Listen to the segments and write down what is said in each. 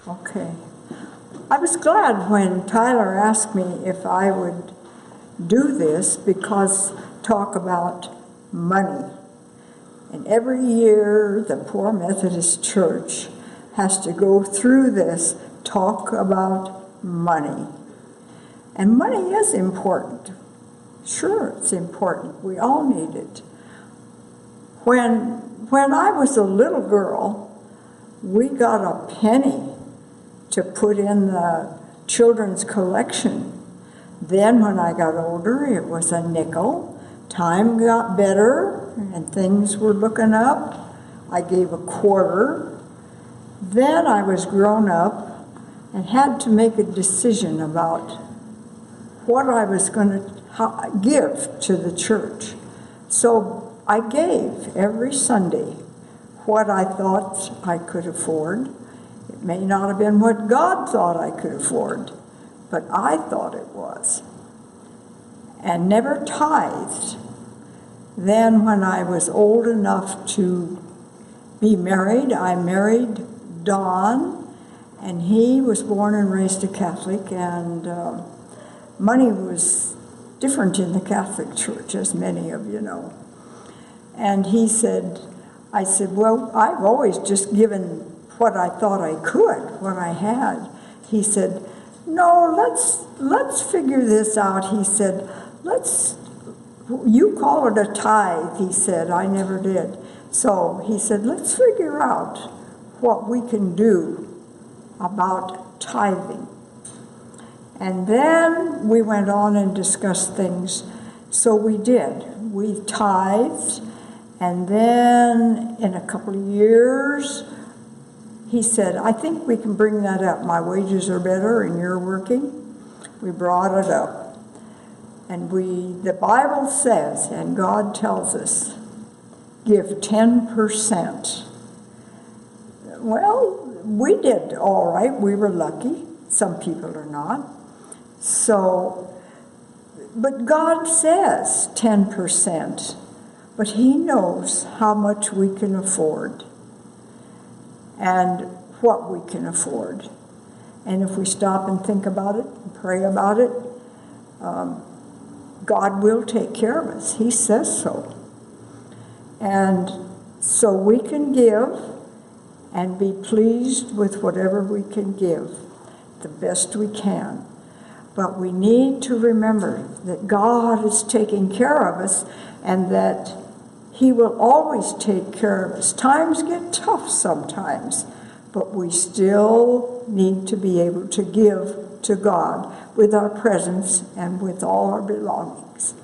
Okay. I was glad when Tyler asked me if I would do this because talk about money. And every year the Poor Methodist Church has to go through this talk about money. And money is important. Sure, it's important. We all need it. When I was a little girl, we got a penny to put in the children's collection. Then when I got older, it was a nickel. Time got better and things were looking up. I gave a quarter. Then I was grown up and had to make a decision about what I was going to give to the church. So I gave every Sunday what I thought I could afford. It may not have been what God thought I could afford, but I thought it was. And never tithed. Then when I was old enough to be married, I married Don, and he was born and raised a Catholic, and money was different in the Catholic Church, as many of you know. And I said, well, I've always just given what I thought I could, what I had. He said, no, let's figure this out. He said, you call it a tithe, he said. I never did. So he said, let's figure out what we can do about tithing. And then we went on and discussed things. So we did. We tithed. And then in a couple of years, he said, I think we can bring that up. My wages are better and you're working. We brought it up. And the Bible says, and God tells us, give 10%. Well, we did all right. We were lucky. Some people are not. So, but God says 10%. But he knows how much we can afford and what we can afford. And if we stop and think about it and pray about it, God will take care of us. He says so. And so we can give and be pleased with whatever we can give, the best we can. But we need to remember that God is taking care of us and that he will always take care of us. Times get tough sometimes, but we still need to be able to give to God with our presence and with all our belongings.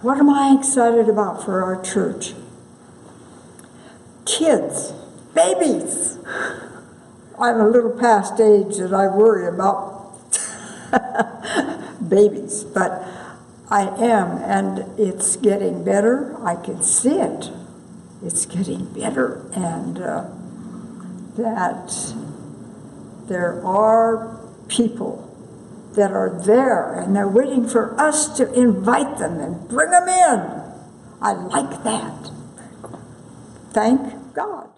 What am I excited about for our church? Kids, babies. I'm a little past age that I worry about babies, but I am, and it's getting better. I can see it. It's getting better, and that there are people that are there, and they're waiting for us to invite them and bring them in. I like that. Thank God.